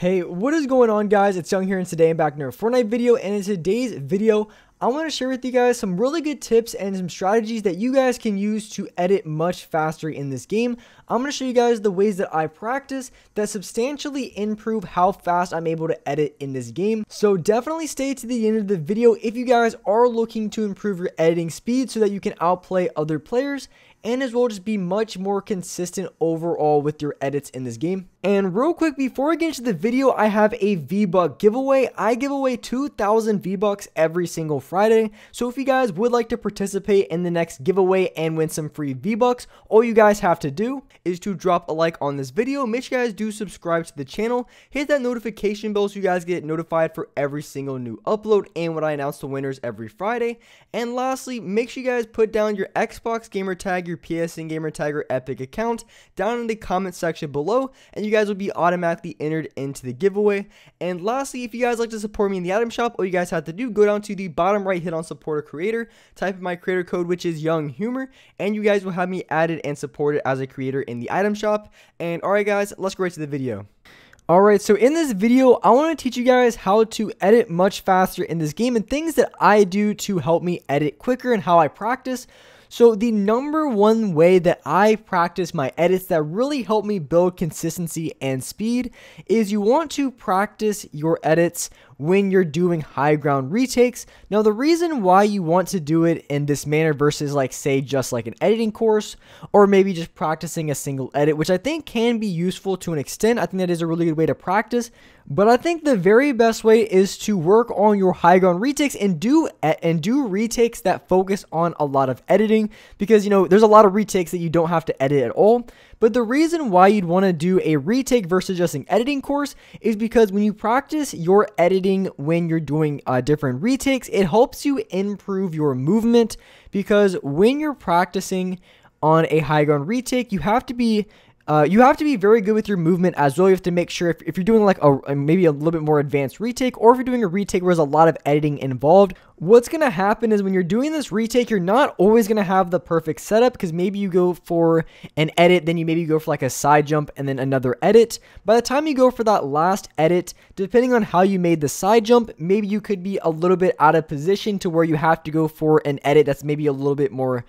Hey, what is going on, guys? It's Young here, and today I'm back in a Fortnite video, and in today's video I want to share with you guys some really good tips and some strategies that you guys can use to edit much faster in this game. I'm going to show you guys the ways that I practice that substantially improve how fast I'm able to edit in this game. So definitely stay to the end of the video if you guys are looking to improve your editing speed so that you can outplay other players, and as well just be much more consistent overall with your edits in this game. And real quick, before I get into the video, I have a V-Buck giveaway. I give away 2,000 V-Bucks every single Friday. So if you guys would like to participate in the next giveaway and win some free V-Bucks, all you guys have to do is to drop a like on this video. Make sure you guys do subscribe to the channel. Hit that notification bell so you guys get notified for every single new upload and when I announce the winners every Friday. And lastly, make sure you guys put down your Xbox gamer tag, your PSN gamer tag, or Epic account down in the comment section below, and you guys will be automatically entered into the giveaway. And lastly, if you guys like to support me in the item shop, all you guys have to do, go down to the bottom right, hit on support a creator, type in my creator code, which is Young Humor, and you guys will have me added and supported as a creator in the item shop. And alright guys, let's go right to the video. Alright, so in this video, I want to teach you guys how to edit much faster in this game and things that I do to help me edit quicker and how I practice. So the number one way that I practice my edits that really help me build consistency and speed is you want to practice your edits when you're doing high ground retakes. Now, the reason why you want to do it in this manner versus like say just like an editing course or maybe just practicing a single edit, which I think can be useful to an extent. I think that is a really good way to practice, but I think the very best way is to work on your high ground retakes and do retakes that focus on a lot of editing, because there's a lot of retakes that you don't have to edit at all. But the reason why you'd want to do a retake versus just an editing course is because when you practice your editing when you're doing different retakes, it helps you improve your movement, because when you're practicing on a high ground retake, you have to be very good with your movement as well. You have to make sure if you're doing like maybe a little bit more advanced retake, or if you're doing a retake where there's a lot of editing involved, what's going to happen is when you're doing this retake, you're not always going to have the perfect setup, because maybe you go for an edit, then you maybe go for like a side jump and then another edit. By the time you go for that last edit, depending on how you made the side jump, maybe you could be a little bit out of position to where you have to go for an edit that's maybe a little bit more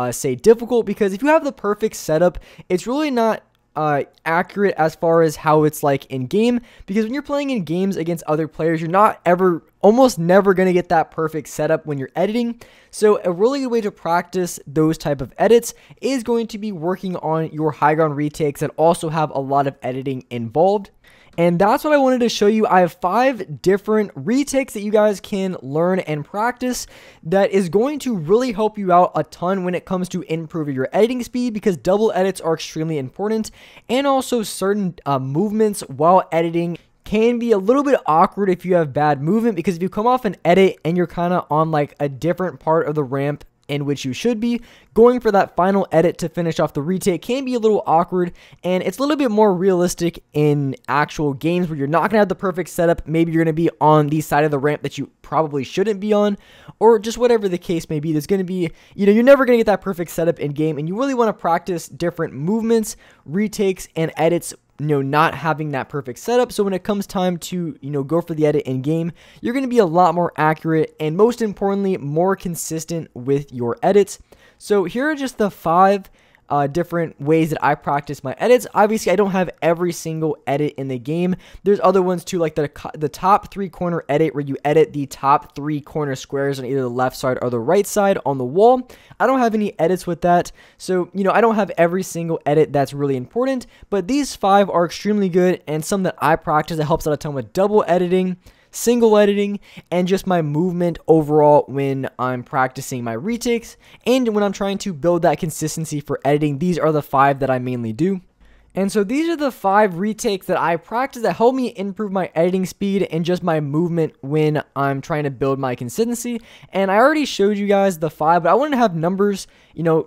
say difficult, because if you have the perfect setup, it's really not accurate as far as how it's like in game, because when you're playing in games against other players, you're almost never going to get that perfect setup when you're editing. So a really good way to practice those type of edits is going to be working on your high ground retakes that also have a lot of editing involved. And that's what I wanted to show you. I have 5 different retakes that you guys can learn and practice that is going to really help you out a ton when it comes to improving your editing speed, because double edits are extremely important, and also certain movements while editing can be a little bit awkward if you have bad movement, because if you come off an edit and you're kind of on like a different part of the ramp in which you should be, going for that final edit to finish off the retake can be a little awkward, and it's a little bit more realistic in actual games where you're not going to have the perfect setup. Maybe you're going to be on the side of the ramp that you probably shouldn't be on, or just whatever the case may be. There's going to be, you're never going to get that perfect setup in game, and you really want to practice different movements, retakes, and edits not having that perfect setup. So when it comes time to, go for the edit in game, you're going to be a lot more accurate and, most importantly, more consistent with your edits. So here are just the 5 different ways that I practice my edits. Obviously, I don't have every single edit in the game. There's other ones too, like the top 3 corner edit, where you edit the top 3 corner squares on either the left side or the right side on the wall. I don't have any edits with that, so I don't have every single edit that's really important, but these 5 are extremely good, and some that I practice that helps out a ton with double editing, single editing, and just my movement overall when I'm practicing my retakes and when I'm trying to build that consistency for editing. These are the 5 that I mainly do. And so these are the 5 retakes that I practice that help me improve my editing speed and just my movement when I'm trying to build my consistency. And I already showed you guys the 5, but I want to have numbers,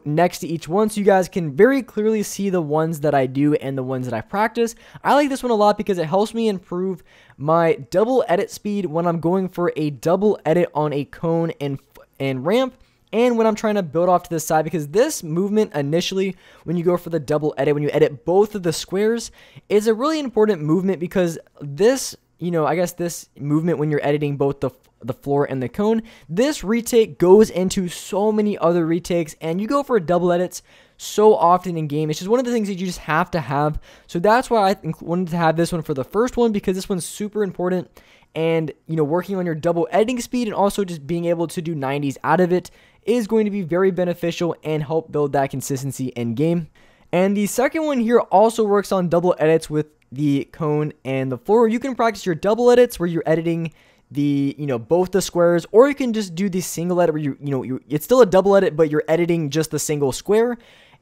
next to each one so you guys can very clearly see the ones that I do and the ones that I practice. I like this one a lot because it helps me improve my double edit speed when I'm going for a double edit on a cone and ramp. and when I'm trying to build off to the side, because this movement initially, when you go for the double edit, when you edit both of the squares, is a really important movement, because this, I guess this movement when you're editing both the floor and the cone, this retake goes into so many other retakes, and you go for double edits so often in game. It's just one of the things that you just have to have. So that's why I wanted to have this one for the first one, because this one's super important. And, working on your double editing speed and also just being able to do 90s out of it is going to be very beneficial and help build that consistency in game. And the second one here also works on double edits with the cone and the floor. You can practice your double edits where you're editing the both the squares, or you can just do the single edit where it's still a double edit, but you're editing just the single square.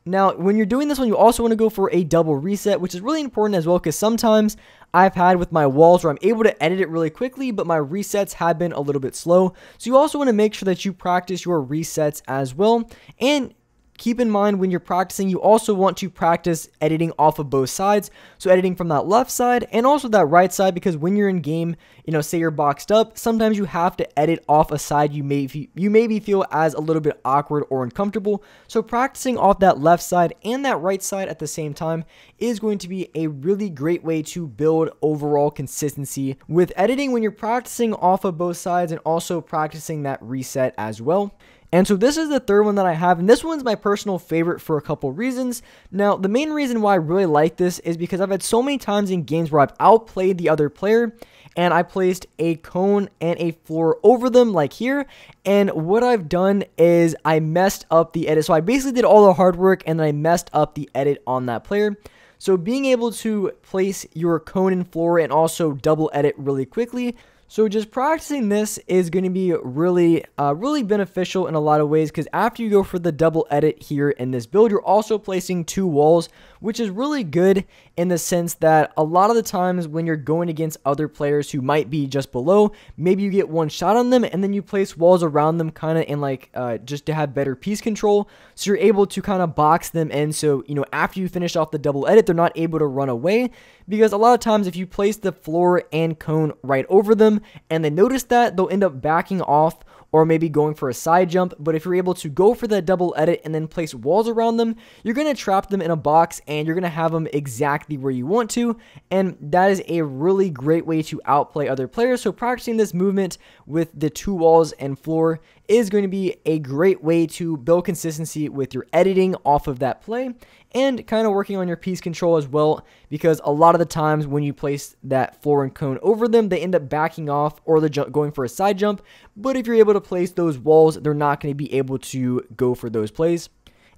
Now, when you're doing this one, you also want to go for a double reset, which is really important as well, because sometimes I've had with my walls where I'm able to edit it really quickly, but my resets have been a little bit slow. So you also want to make sure that you practice your resets as well. And keep in mind, when you're practicing, you also want to practice editing off of both sides. So editing from that left side and also that right side, because when you're in game, say you're boxed up, sometimes you have to edit off a side you maybe feel as a little bit awkward or uncomfortable. So practicing off that left side and that right side at the same time is going to be a really great way to build overall consistency with editing when you're practicing off of both sides and also practicing that reset as well. And so this is the third one that I have, and this one's my personal favorite for a couple reasons. Now, the main reason why I really like this is because I've had so many times in games where I've outplayed the other player, and I placed a cone and a floor over them like here, and what I've done is I messed up the edit. So I basically did all the hard work, and then I messed up the edit on that player. So being able to place your cone and floor and also double edit really quickly, so just practicing this is going to be really beneficial in a lot of ways, because after you go for the double edit here in this build, you're also placing two walls, which is really good in the sense that a lot of the times when you're going against other players who might be just below, maybe you get one shot on them and then you place walls around them kind of in like just to have better piece control. So you're able to kind of box them in. So, after you finish off the double edit, they're not able to run away, because a lot of times if you place the floor and cone right over them and they notice that, they'll end up backing off or maybe going for a side jump. But if you're able to go for that double edit and then place walls around them, you're going to trap them in a box and you're going to have them exactly where you want to. And that is a really great way to outplay other players. So practicing this movement with the two walls and floor is going to be a great way to build consistency with your editing off of that play, and kind of working on your piece control as well, because a lot of the times when you place that floor and cone over them, they end up backing off or they're going for a side jump. But if you're able to place those walls, they're not going to be able to go for those plays.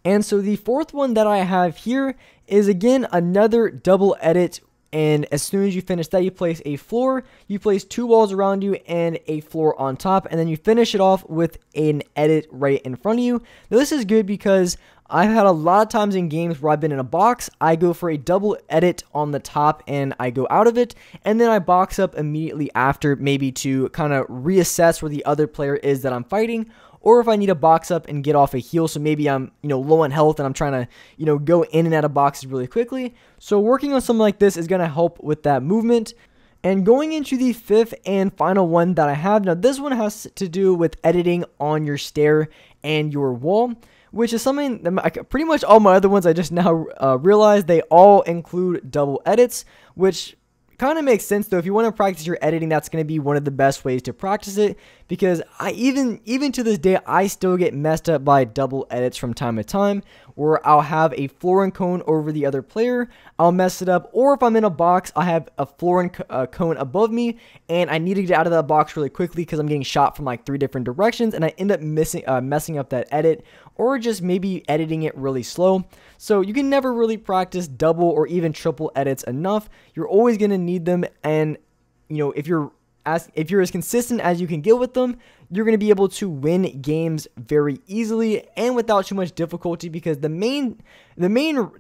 And so the fourth one that I have here is, again, another double edit. And as soon as you finish that, you place a floor, you place two walls around you and a floor on top, and then you finish it off with an edit right in front of you. Now, this is good because I've had a lot of times in games where I've been in a box, I go for a double edit on the top and I go out of it, and then I box up immediately after, maybe to kind of reassess where the other player is that I'm fighting, or if I need to box up and get off a heal, so maybe I'm, low on health and I'm trying to, go in and out of boxes really quickly. So working on something like this is going to help with that movement. And going into the fifth and final one that I have, now this one has to do with editing on your stair and your wall, which is something that pretty much all my other ones I just now realized they all include double edits, which kind of makes sense though. If you want to practice your editing, that's going to be one of the best ways to practice it, because I even to this day, I still get messed up by double edits from time to time, where I'll have a floor and cone over the other player, I'll mess it up, or if I'm in a box, I have a floor and cone above me, and I need to get out of that box really quickly because I'm getting shot from like 3 different directions, and I end up messing up that edit, or just maybe editing it really slow. So you can never really practice double or even triple edits enough. You're always going to need them, and if you're as consistent as you can get with them, you're going to be able to win games very easily and without too much difficulty, because the main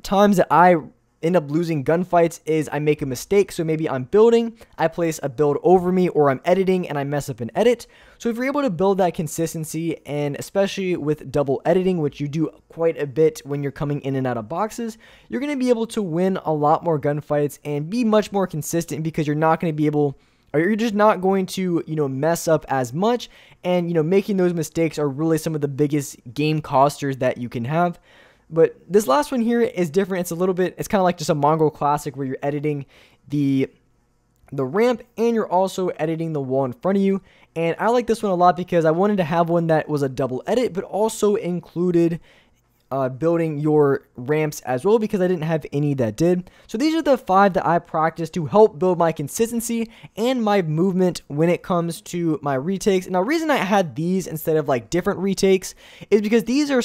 times that I end up losing gunfights is I make a mistake. So maybe I'm building, I place a build over me, or I'm editing and I mess up an edit. So if you're able to build that consistency, and especially with double editing, which you do quite a bit when you're coming in and out of boxes, you're going to be able to win a lot more gunfights and be much more consistent, because you're not going to be able, or you're just not going to, mess up as much. And, making those mistakes are really some of the biggest game costers that you can have. But this last one here is different. It's kind of like just a Mongrel Classic where you're editing the ramp and you're also editing the wall in front of you. And I like this one a lot because I wanted to have one that was a double edit, but also included building your ramps as well, because I didn't have any that did. So these are the 5 that I practice to help build my consistency and my movement when it comes to my retakes. Now, the reason I had these instead of like different retakes is because these are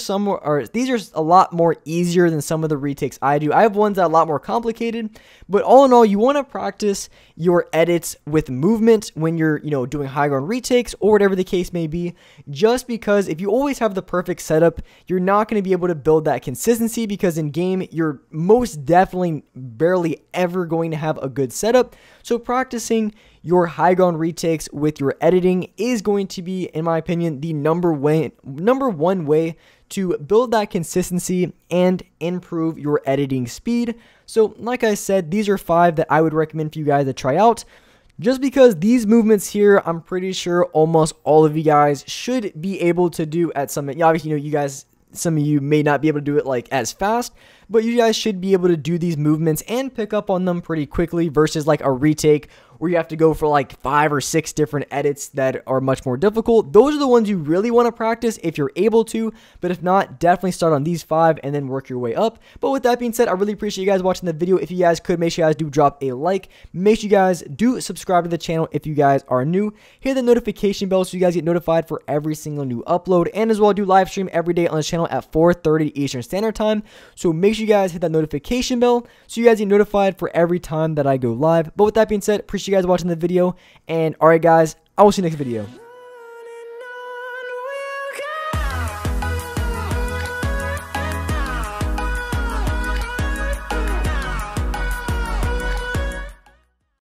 a lot more easier than some of the retakes I do. I have ones that are a lot more complicated, but all in all, you want to practice your edits with movement when you're, doing high ground retakes or whatever the case may be, just because if you always have the perfect setup, you're not going to be able to build that consistency, because in game you're most definitely barely ever going to have a good setup. So practicing your high ground retakes with your editing is going to be, in my opinion, the number one way to build that consistency and improve your editing speed. So like I said, these are 5 that I would recommend for you guys to try out, just because these movements here, I'm pretty sure almost all of you guys should be able to do at some, obviously, some of you may not be able to do it like as fast, but you guys should be able to do these movements and pick up on them pretty quickly, versus like a retake where you have to go for like 5 or 6 different edits that are much more difficult. Those are the ones you really want to practice if you're able to, but if not, definitely start on these 5 and then work your way up. But with that being said, I really appreciate you guys watching the video. If you guys could, make sure you guys do drop a like. Make sure you guys do subscribe to the channel if you guys are new. Hit the notification bell so you guys get notified for every single new upload, and as well, I do live stream every day on this channel at 4:30 Eastern Standard Time. So make sure you guys hit that notification bell so you guys get notified for every time that I go live. But with that being said, appreciate you guys watching the video, and alright guys, I will see you next video.